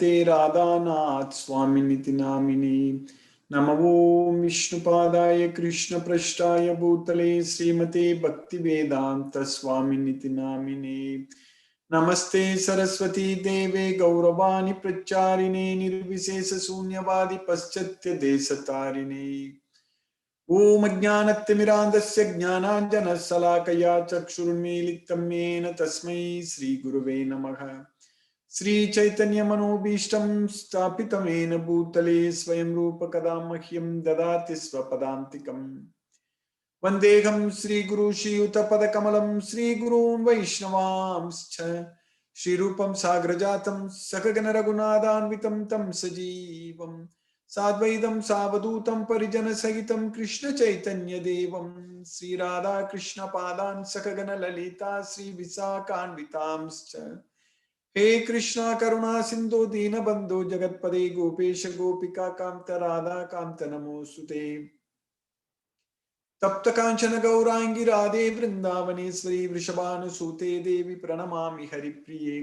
ते राधानाथ स्वामिनिति नामिने नमो विष्णुपादाय कृष्णपृष्ठाय भूतले श्रीमते भक्तिवेदांत स्वामिनिति नामिने नमस्ते सरस्वती देवे गौरवाणी प्रचारिणे निर्विशेष शून्यवादी पश्चात्य देशतारिणे ओम अज्ञानतिमिरान्धस्य ज्ञानाञ्जनशलाकया चक्षुरुन्मीलितं येन तस्मै श्रीगुरुवे नमः। श्रीचैतन्यमनोभीष्टं स्थापितं येन भूतले स्वयं रूप कदा मह्यं ददाति स्वपदान्तिकम्। वन्देऽहं श्रीगुरु श्रीयुतपदकमलं श्रीगुरून् वैष्णवांश्च श्रीरूपं साग्रजातं सकगण रघुनाथान्वितं तं सजीवं साद्वैतं सावधूतं परिजनसहितं कृष्ण चैतन्य देवं श्रीराधा कृष्ण पादान् सकगण ललिता श्रीविशाखान्वितांश्च हे कृष्णा करुणा सिंधु दीनबंधु जगतपदे गोपेश गोपिका कांत राधा कांत नमोस्तुते तप्त कांचन गौरांगी राधे वृंदावनेश्वरी वृषभानुसूते देवी प्रणमामि हरिप्रिये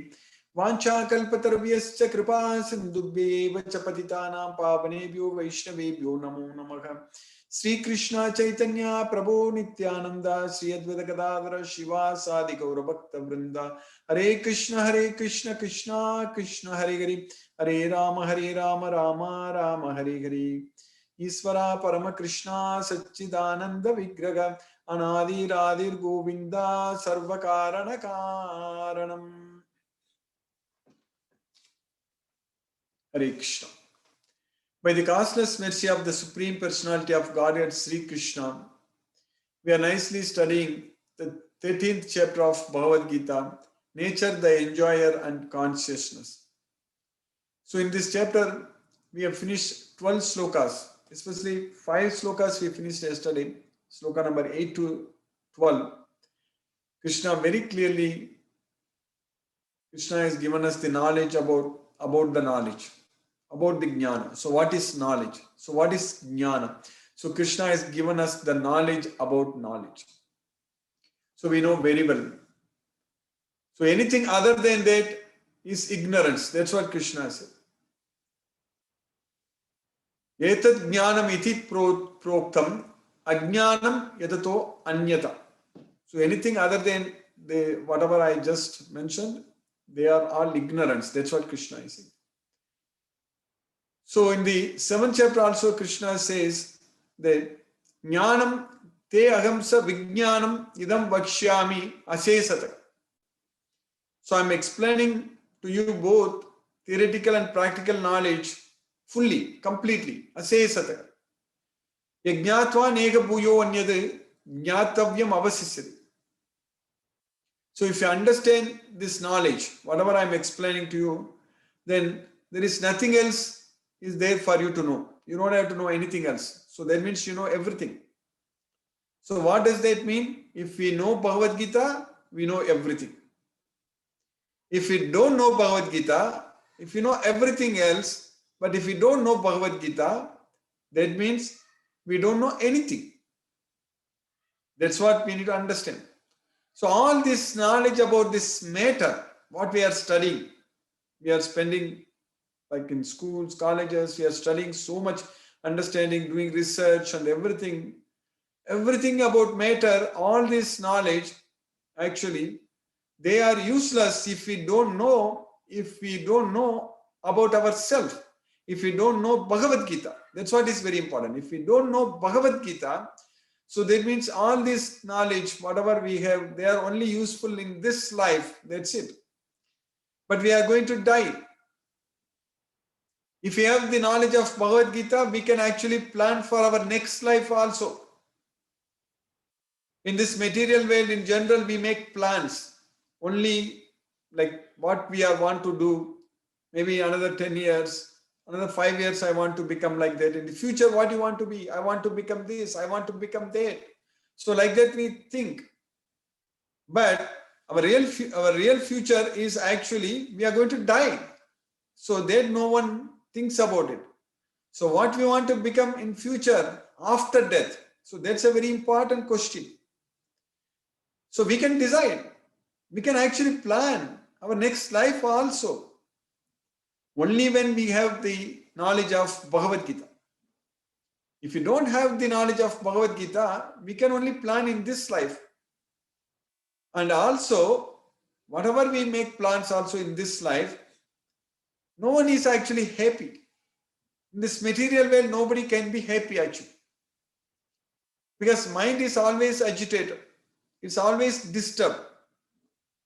वाञ्छाकल्पतरुभ्यश्च कृपा सिन्धुभ्येव च पतितानां पावनेभ्यो वैष्णवेभ्यो नमो नमः। श्री कृष्ण चैतन्य प्रभो नित्यानंद श्री अद्वैत गदाधर शिवासादि गौर भक्त वृंद हरे कृष्ण कृष्ण कृष्ण हरे हरे हरे राम राम राम हरे हरे। ईश्वरा परम कृष्णा सच्चिदानंद विग्रह अनादिरादिर गोविंदा सर्व कारण कारणम। Hare Krishna. By the causeless mercy of the Supreme Personality of Godhead, Sri Krishna, we are nicely studying the 13th chapter of Bhagavad Gita, Nature, the Enjoyer and Consciousness. So in this chapter, we have finished 12 slokas, especially 5 slokas we finished yesterday, sloka number 8 to 12. Krishna very clearly, Krishna has given us the knowledge about the knowledge, about the jnana. So what is knowledge? So what is jnana? So Krishna has given us the knowledge about knowledge. So we know very well. So anything other than that is ignorance. That's what Krishna said. Etat jnanam iti proktam ajnanam yatato anyata. So anything other than the whatever I just mentioned, they are all ignorance. That's what Krishna is saying. So in the 7th chapter also Krishna says that jnanam te ahamsa vijnanam idam vakshyami asesata. So I'm explaining to you both theoretical and practical knowledge fully, completely. Asesata. Yajnatva nega bhuyo anyade jnatavyam avasisyati. So if you understand this knowledge, whatever I'm explaining to you, then there is nothing else is there for you to know. You don't have to know anything else. So that means you know everything. So what does that mean? If we know Bhagavad Gita, we know everything. If we don't know Bhagavad Gita, if you know everything else, but if we don't know Bhagavad Gita, that means we don't know anything. That's what we need to understand. So all this knowledge about this matter, what we are studying, we are spending like in schools, colleges, we are studying so much understanding, doing research and everything about matter, all this knowledge, actually, they are useless if we don't know about ourselves, if we don't know Bhagavad Gita. That's what is very important. If we don't know Bhagavad Gita, so that means all this knowledge, whatever we have, they are only useful in this life. That's it. But we are going to die. If we have the knowledge of Bhagavad Gita, we can actually plan for our next life also. In this material world, in general, we make plans only like what we want to do. Maybe another 10 years, another 5 years, I want to become like that. In the future, what you want to be? I want to become this, I want to become that. So like that we think. But our real future is actually we are going to die. So that no one thinks about it. So what we want to become in future after death? So that's a very important question. So we can decide. We can actually plan our next life also. only when we have the knowledge of Bhagavad Gita. If you don't have the knowledge of Bhagavad Gita, we can only plan in this life. And also, whatever we make plans also in this life, no one is actually happy. In this material world, nobody can be happy actually. Because mind is always agitated. It's always disturbed.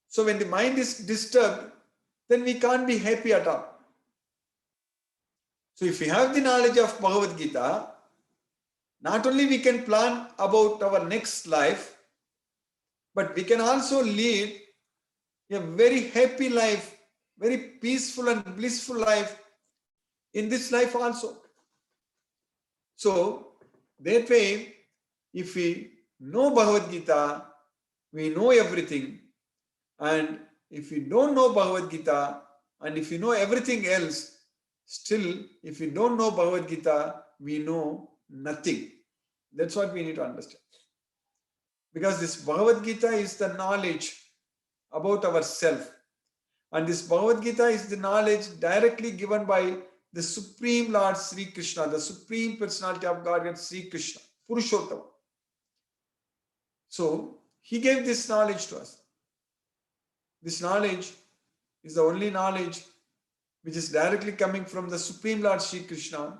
So when the mind is disturbed, then we can't be happy at all. So if we have the knowledge of Bhagavad Gita, not only we can plan about our next life, but we can also lead a very happy life, very peaceful and blissful life in this life also. So that way, if we know Bhagavad Gita, we know everything. And if we don't know Bhagavad Gita, and if we know everything else, still, if we don't know Bhagavad Gita, we know nothing. That's what we need to understand. Because this Bhagavad Gita is the knowledge about ourselves. And this Bhagavad Gita is the knowledge directly given by the Supreme Lord Sri Krishna, the Supreme Personality of Godhead Sri Krishna, Purushottama. So, he gave this knowledge to us. This knowledge is the only knowledge which is directly coming from the Supreme Lord Sri Krishna,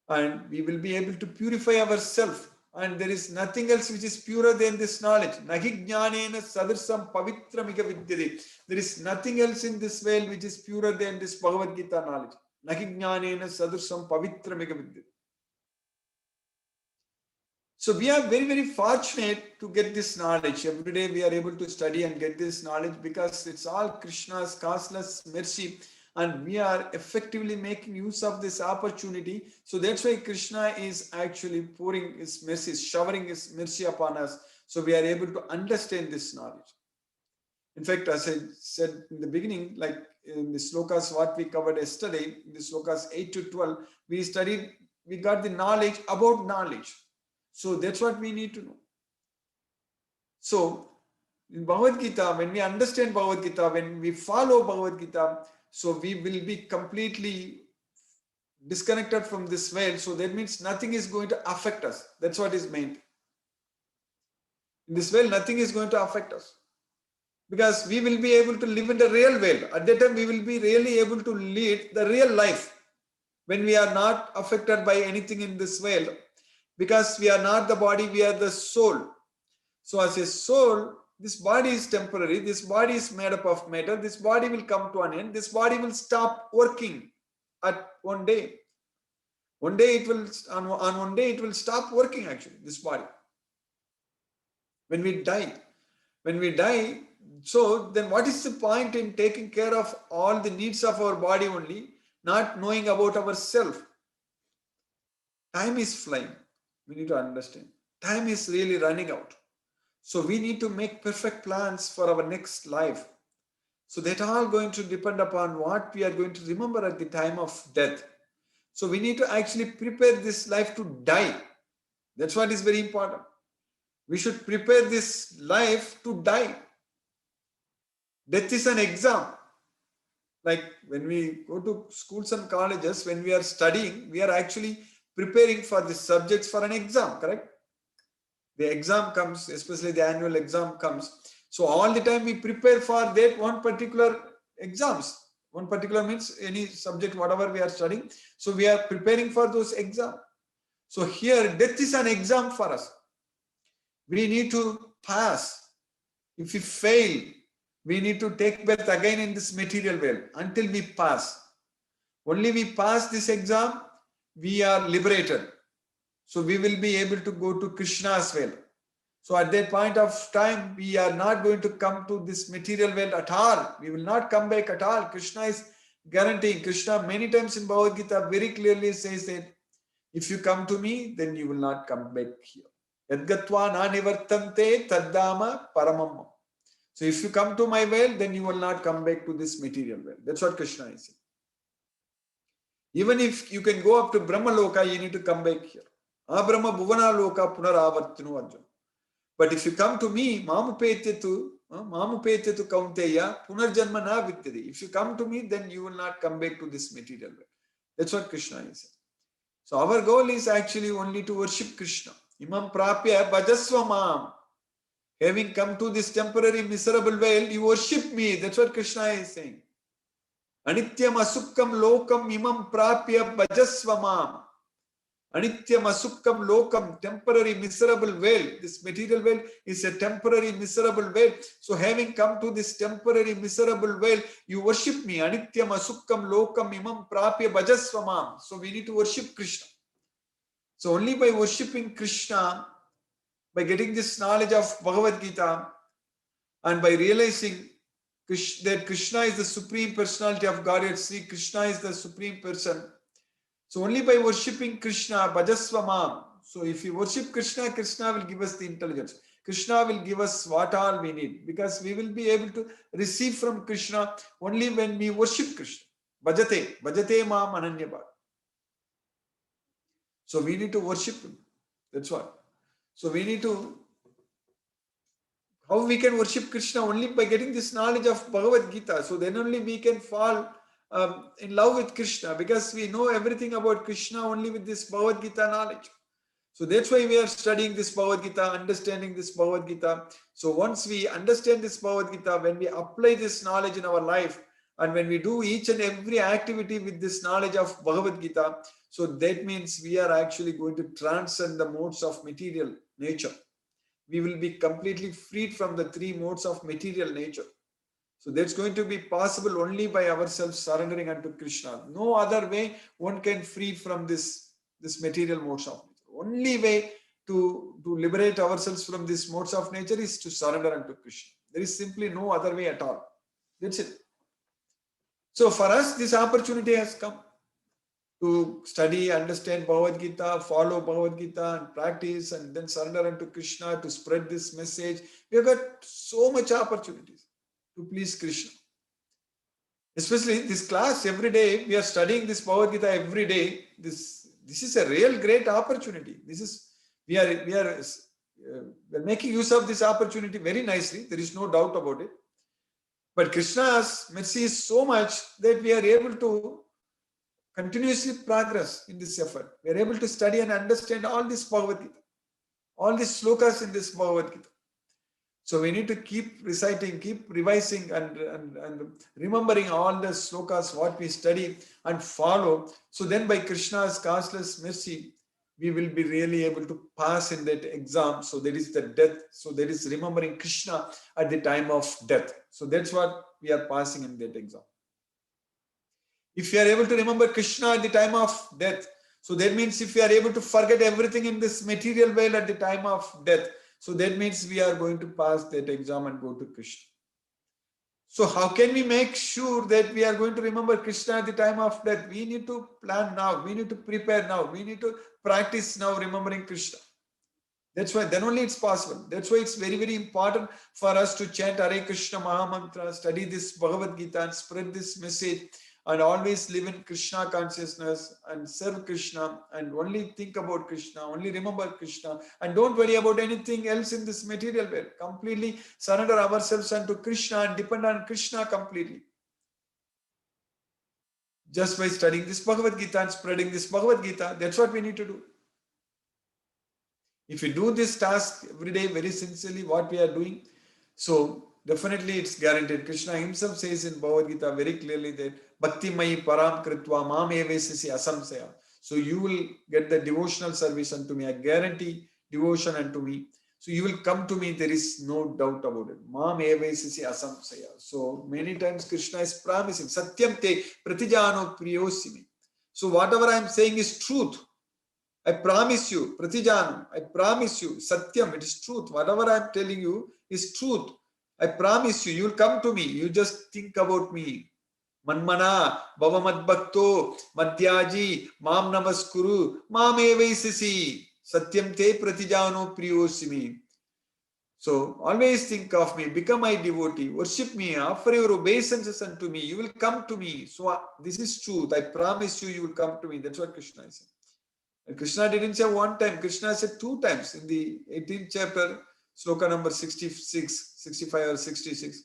and we will be able to purify ourselves. And there is nothing else which is purer than this knowledge. Nahi jnanena sadarsam pavitramika vidyate. There is nothing else in this world which is purer than this Bhagavad Gita knowledge. Nahi jnanena sadarsam pavitramika vidyate. So we are very, very fortunate to get this knowledge. Every day we are able to study and get this knowledge because it's all Krishna's causeless mercy, and we are effectively making use of this opportunity. So that's why Krishna is actually pouring his mercy, showering his mercy upon us. So we are able to understand this knowledge. In fact, as I said in the beginning, like in the slokas what we covered yesterday, in the slokas 8 to 12, we got the knowledge about knowledge. So that's what we need to know. So in Bhagavad Gita, when we understand Bhagavad Gita, when we follow Bhagavad Gita, so we will be completely disconnected from this world. So that means nothing is going to affect us. That's what is meant. In this world, nothing is going to affect us. Because we will be able to live in the real world. At that time, we will be really able to lead the real life when we are not affected by anything in this world. Because we are not the body, we are the soul. So as a soul, this body is temporary, this body is made up of matter, this body will come to an end, this body will stop working at one day. One day it will, on one day it will stop working actually, this body. When we die, so then what is the point in taking care of all the needs of our body only, not knowing about ourselves? Time is flying. We need to understand. Time is really running out. So we need to make perfect plans for our next life. So that all going to depend upon what we are going to remember at the time of death. So we need to actually prepare this life to die. That's what is very important. We should prepare this life to die. Death is an exam. Like when we go to schools and colleges, when we are studying, we are actually preparing for the subjects for an exam, correct? The exam comes, especially the annual exam comes. So all the time we prepare for that one particular exams. One particular means any subject, whatever we are studying. So we are preparing for those exams. So here, death is an exam for us. We need to pass. If we fail, we need to take birth again in this material world until we pass. Only we pass this exam, we are liberated. So we will be able to go to Krishna as well. So at that point of time, we are not going to come to this material world at all. We will not come back at all. Krishna is guaranteeing. Krishna many times in Bhagavad Gita very clearly says that if you come to me, then you will not come back here. Yadgatva na nivartante taddama paramam. So if you come to my world, then you will not come back to this material world. That's what Krishna is saying. Even if you can go up to Brahma Loka, you need to come back here. Abrahma Bhuvana Loka Punaravartinu Arjuna. But if you come to me, Mamupetyetu Mamupete tu kaunteya punarjanma na vidyate. If you come to me, then you will not come back to this material world. That's what Krishna is saying. So our goal is actually only to worship Krishna. Imam prapya bhajasva mam. Having come to this temporary miserable world, you worship me. That's what Krishna is saying. Anityam asukkam lokam imam prapya bhajasva mam. Anityam asukkam lokam, temporary miserable world. This material world is a temporary miserable world. So having come to this temporary miserable world, you worship me. Anityam asukkam lokam imam prapya bhajasva mam. So we need to worship Krishna. So only by worshipping Krishna, by getting this knowledge of Bhagavad Gita, and by realizing that Krishna is the supreme personality of Godhead, Sri Krishna is the supreme person. So only by worshipping Krishna, bhajasvamam. So if we worship Krishna, Krishna will give us the intelligence. Krishna will give us what all we need, because we will be able to receive from Krishna only when we worship Krishna. Bhajate mam ananyabhag. So we need to worship him. That's what. So we need to, how we can worship Krishna? Only by getting this knowledge of Bhagavad Gita. So then only we can fall in love with Krishna, because we know everything about Krishna only with this Bhagavad Gita knowledge. So that's why we are studying this Bhagavad Gita, understanding this Bhagavad Gita. So once we understand this Bhagavad Gita, when we apply this knowledge in our life, and when we do each and every activity with this knowledge of Bhagavad Gita, so that means we are actually going to transcend the modes of material nature. We will be completely freed from the three modes of material nature. So that's going to be possible only by ourselves surrendering unto Krishna. No other way one can free from this material modes of nature. Only way to liberate ourselves from this modes of nature is to surrender unto Krishna. There is simply no other way at all. That's it. So for us, this opportunity has come to study, understand Bhagavad Gita, follow Bhagavad Gita and practice, and then surrender unto Krishna to spread this message. We have got so much opportunities to please Krishna. Especially this class, every day we are studying this Bhagavad Gita every day. This is a real great opportunity. We are making use of this opportunity very nicely. There is no doubt about it. But Krishna's mercy is so much that we are able to continuously progress in this effort. We are able to study and understand all this Bhagavad Gita, all these slokas in this Bhagavad Gita. So we need to keep reciting, keep revising and remembering all the slokas, what we study and follow. So then by Krishna's causeless mercy, we will be really able to pass in that exam. So that is the death. So that is remembering Krishna at the time of death. So that's what we are passing in that exam. If you are able to remember Krishna at the time of death, so that means if you are able to forget everything in this material world at the time of death, so that means we are going to pass that exam and go to Krishna. So how can we make sure that we are going to remember Krishna at the time of death? We need to plan now. We need to prepare now. We need to practice now remembering Krishna. That's why then only it's possible. That's why it's very, very important for us to chant Hare Krishna Mahamantra, study this Bhagavad Gita and spread this message, and always live in Krishna consciousness and serve Krishna and only think about Krishna, only remember Krishna, and don't worry about anything else in this material world. Completely surrender ourselves unto Krishna and depend on Krishna completely. Just by studying this Bhagavad Gita and spreading this Bhagavad Gita, that's what we need to do. If we do this task every day very sincerely, what we are doing, so definitely it's guaranteed. Krishna himself says in Bhagavad Gita very clearly that Bhakti Mai Param Kritva Mam Evesisi Asamsaya. So you will get the devotional service unto me. I guarantee devotion unto me. So you will come to me. There is no doubt about it. Mam Evesisi Asamsaya. So many times Krishna is promising Satyam Te Pratijano Priyosimi. So whatever I am saying is truth. I promise you, Pratijano, I promise you, Satyam, it is truth. Whatever I am telling you is truth. I promise you, you will come to me. You just think about me. Manmana, Bhavamad Bhakto, Madhyaji, Mam Namaskuru, Mam Evaisisi, Satyam Te Pratijano Priyosimi. So always think of me, become my devotee, worship me, offer your obeisances unto me. You will come to me. So this is truth. I promise you, you will come to me. That's what Krishna is saying. And Krishna didn't say one time, Krishna said two times in the 18th chapter, sloka number 66, 65 or 66.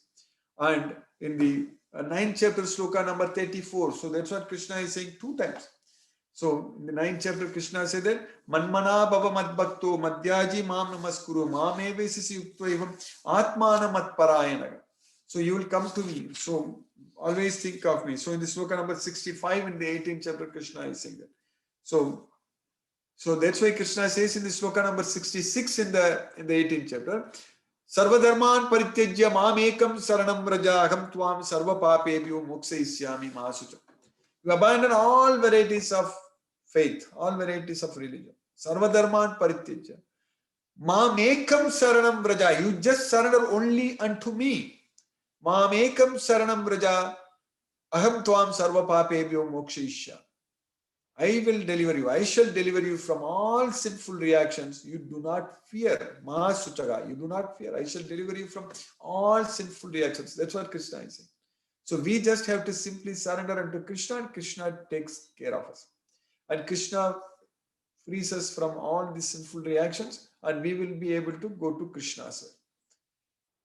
And in the 9th chapter, sloka number 34. So that's what Krishna is saying 2 times. So in the 9th chapter, Krishna said that Manmana bhava madbhakto madhyaji mam namaskuru mameve sisi yuktva atmana matparayana. So you will come to me. So always think of me. So in the sloka number 65 in the 18th chapter, Krishna is saying that. So that's why Krishna says in the sloka number 66 in the 18th chapter, Sarvadharman parityajya mam ekam saranam vraja aham tvam sarva papebhyo mokshayishyami masucha. You abandon all varieties of faith, all varieties of religion. Sarvadharman parityajya. Mam ekam saranam vraja. You just surrender only unto me. Mam ekam saranam vraja aham tvam sarva papebhyo mokshayishyami. I will deliver you. I shall deliver you from all sinful reactions. You do not fear. Mahasutaga. You do not fear. I shall deliver you from all sinful reactions. That's what Krishna is saying. So we just have to simply surrender unto Krishna, and Krishna takes care of us. And Krishna frees us from all these sinful reactions, and we will be able to go to Krishna's way.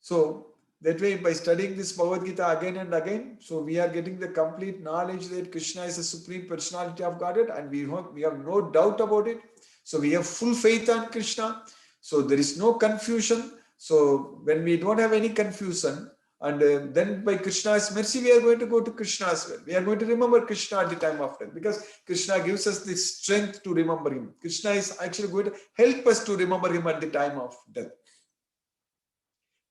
So that way, by studying this Bhagavad Gita again and again, so we are getting the complete knowledge that Krishna is the Supreme Personality of Godhead, and we have no doubt about it. So we have full faith on Krishna. So there is no confusion. So when we don't have any confusion, and then by Krishna's mercy, we are going to go to Krishna's way. We are going to remember Krishna at the time of death, because Krishna gives us the strength to remember him. Krishna is actually going to help us to remember him at the time of death.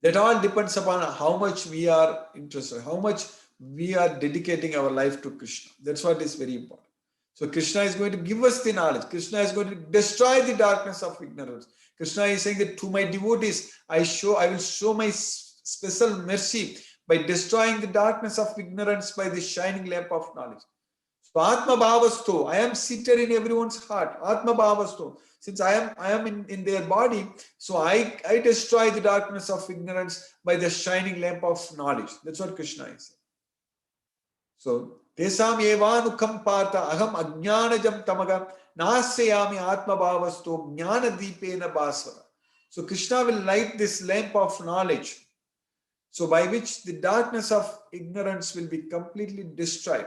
That all depends upon how much we are interested, how much we are dedicating our life to Krishna. That's what is very important. So Krishna is going to give us the knowledge. Krishna is going to destroy the darkness of ignorance. Krishna is saying that to my devotees, I will show my special mercy by destroying the darkness of ignorance by the shining lamp of knowledge. So Atma Bhavasto, I am seated in everyone's heart. Atma Bhavasto. Since I am in their body, so I destroy the darkness of ignorance by the shining lamp of knowledge. That's what Krishna is saying. So, Tesam evanukam partha aham ajnanajam tamaga nasyami atma bhavasto jnana deepena bhasvara. So Krishna will light this lamp of knowledge, so by which the darkness of ignorance will be completely destroyed.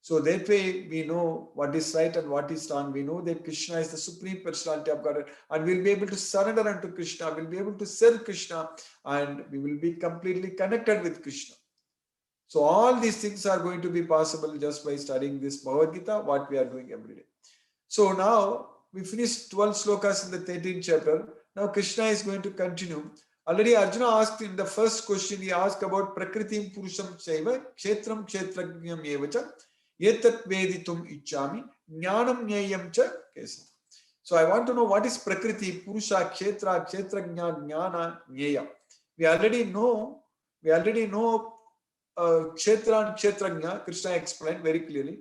So that way we know what is right and what is wrong. We know that Krishna is the Supreme Personality of God, and we'll be able to surrender unto Krishna. We'll be able to serve Krishna, and we will be completely connected with Krishna. So all these things are going to be possible just by studying this Bhagavad Gita, what we are doing every day. So now we finished 12 slokas in the 13th chapter. Now Krishna is going to continue. Already Arjuna asked in the first question, he asked about Prakritim Purusham Chaiva, Kshetram Kshetrajnam Evacha. Yetat veditum ichami jnanam nyayam cha kesa. So I want to know what is Prakriti, Purusha, Kshetra, Kshetrajna, Jnana, Nyaya. We already know Kshetra and Kshetrajna. Krishna explained very clearly.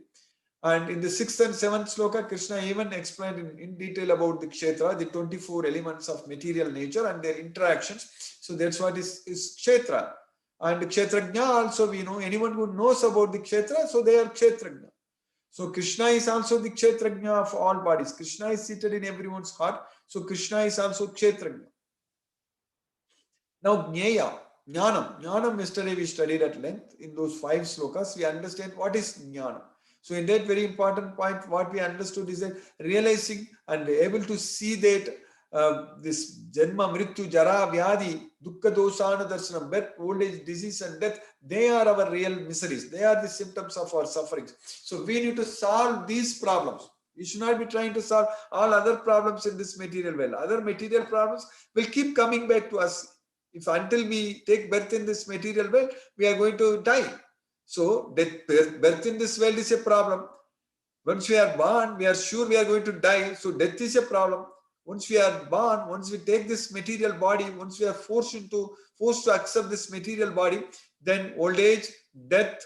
And in the 6th and 7th sloka, Krishna even explained in detail about the Kshetra, the 24 elements of material nature and their interactions. So that's what is Kshetra. And Kshetrajna also, we know, anyone who knows about the Kshetra, so they are Kshetrajna. So Krishna is also the Kshetrajna of all bodies. Krishna is seated in everyone's heart. So Krishna is also Kshetrajna. Now Jnaya, Jnanam yesterday we studied at length. In those 5 slokas, we understand what is Jnana. So in that very important point, what we understood is that realizing and able to see that this Janma, Mrityu, Jara, Vyadi, Dukkha, Dosana, Darshanam, birth, old age, disease and death, they are our real miseries. They are the symptoms of our sufferings. So we need to solve these problems. We should not be trying to solve all other problems in this material world. Other material problems will keep coming back to us. If until we take birth in this material world, we are going to die. So birth in this world is a problem. Once we are born, we are sure we are going to die. So death is a problem. Once we are born, once we take this material body, once we are forced to accept this material body, then old age, death,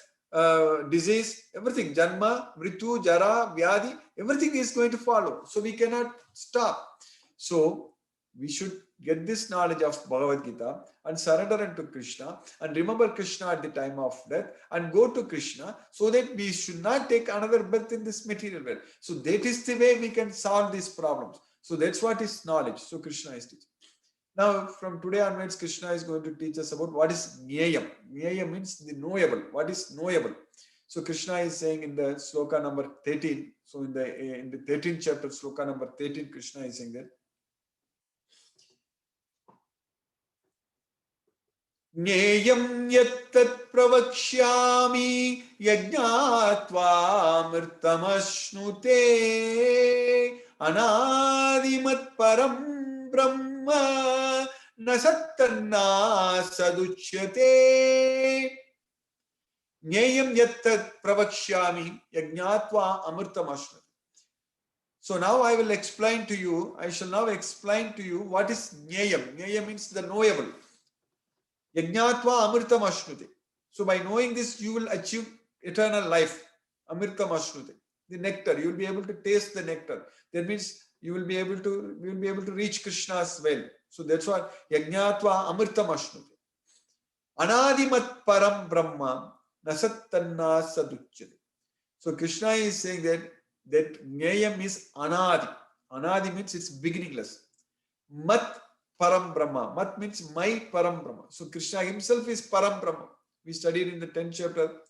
disease, everything, Janma, Mrityu, Jara, Vyadi, everything is going to follow. So we cannot stop. So we should get this knowledge of Bhagavad Gita and surrender unto Krishna and remember Krishna at the time of death and go to Krishna, so that we should not take another birth in this material world. So that is the way we can solve these problems. So that's what is knowledge. So Krishna is teaching. Now, from today onwards, Krishna is going to teach us about what is Nyayam. Nyayam means the knowable. What is knowable? So Krishna is saying in the sloka number 13. So in the 13th chapter, sloka number 13, Krishna is saying that Nyayam yattat pravakshyami yajnatva mritamashnuте anadimat param brahma nasattanna saduchyate. Nyayam yattat pravakshyami yajnatva amritamashnutte. So now I will explain to you, I shall now explain to you what is Nyayam. Nyayam means the knowable. Yajnatva amritam ashnute. So by knowing this, you will achieve eternal life. Amritam ashnute. The nectar. You will be able to taste the nectar. That means you will be able to reach Krishna's well. So that's what Yajnatva amritam ashnute. Anadimat param brahma nasattanna saduchyate. So Krishna is saying that Nyayam is anadi. Anadi means it's beginningless. Mat Param Brahma. Mat means my Param Brahma. So Krishna himself is Param Brahma. We studied in the 10th chapter.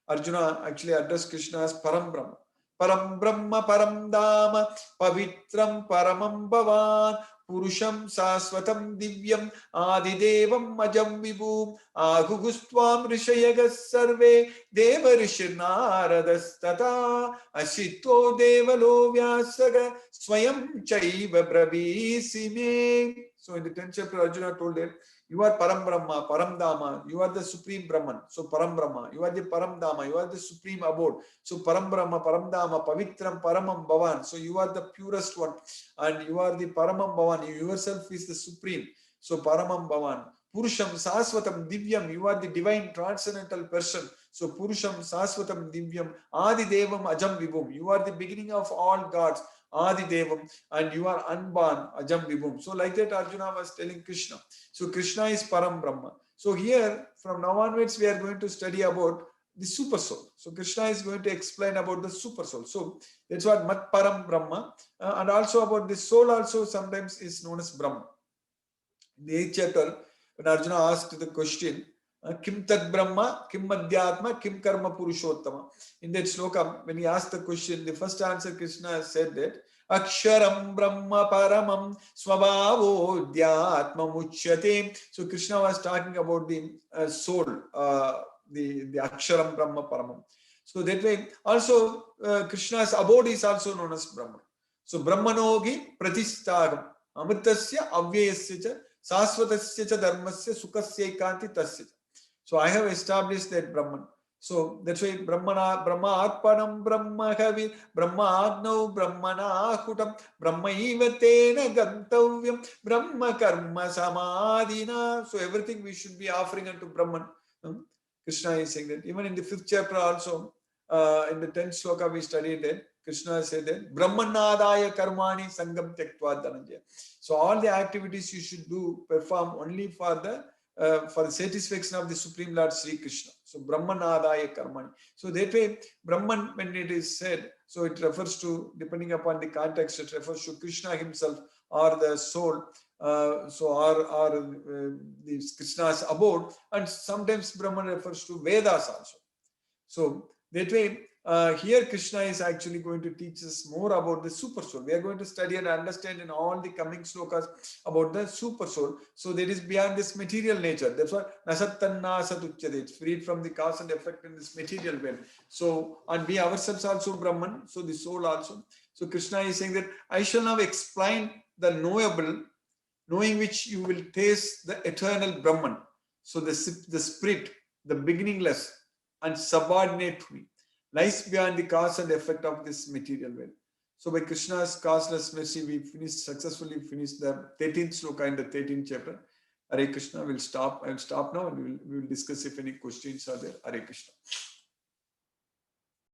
Arjuna actually addressed Krishna as Param Brahma. Param Brahma Param Dama Pavitram Paramam Bhavan Purusham Saswatam Divyam Adidevam Ajam Vibhum Agugustvam Rishayagas Sarve Deva Rishirnaradas Tata Ashito Devalo Vyasaga Swayam Chaiva Brabhisime. So in the 10th chapter, Arjuna told him, you are Param Brahma, Param Dhamma, you are the Supreme Brahman. So Param Brahma, you are the Param Dhamma, you are the Supreme Abode. So Param Brahma, Param Dhamma, Pavitram Paramam Bhavan. So you are the purest one and you are the Paramam Bhavan. You yourself is the Supreme. So Paramam Bhavan. Purusham Saswatam Divyam, you are the divine transcendental person. So Purusham Saswatam Divyam Adi Devam Ajam Vibhum. You are the beginning of all gods. Adi Devam, and you are unborn, Ajam Vibhum. So like that Arjuna was telling Krishna. So Krishna is Param Brahma. So here, from now onwards, we are going to study about the super soul. So Krishna is going to explain about the super soul. So that's what Mat Param Brahma, and also about the soul also sometimes is known as Brahma. In the 8th chapter, when Arjuna asked the question, Kim Tad Brahma, Kim Madhyatma, Kim Karma Purushottama. In that sloka, when he asked the question, the first answer Krishna said that Aksharam Brahma Paramam Swabhavo Dhyatma Muchyate. So Krishna was talking about the soul, the Aksharam Brahma Paramam. So that way, also Krishna's abode is also known as Brahman. So Brahmanogi Pratistagam Amritasya Avyayasya cha Sasvatasya cha Dharmasya Sukasya Ikanti Tasya. So I have established that Brahman. So that's why Brahmana, Brahma Arpanam, Brahma Havi, Brahma Agnav, Brahmana Hutam, Brahma Ivatena Gantavyam, Brahma Karma Samadhina. So everything we should be offering unto Brahman. Krishna is saying that. Even in the 5th chapter also, in the 10th sloka we studied that. Krishna said that Brahmanadaya Karmani Sangam Tektva Dhananjaya. So all the activities you should perform only for the satisfaction of the Supreme Lord Sri Krishna. So Brahmanadaya Karmani. So that way, Brahman, when it is said, so it refers to, depending upon the context, it refers to Krishna himself or the soul, the Krishna's abode, and sometimes Brahman refers to Vedas also. So that way, here Krishna is actually going to teach us more about the super soul. We are going to study and understand in all the coming slokas about the super soul. So that is beyond this material nature. That's why Nasattanna Satuchyate. It's freed from the cause and effect in this material realm. So, and we ourselves also Brahman, so the soul also. So Krishna is saying that I shall now explain the knowable, knowing which you will taste the eternal Brahman. So the spirit, the beginningless and subordinate to me, lies beyond the cause and effect of this material world. So by Krishna's causeless mercy, we successfully finished the 13th sloka in the 13th chapter. Hare Krishna, I will stop now and we will discuss if any questions are there. Hare Krishna.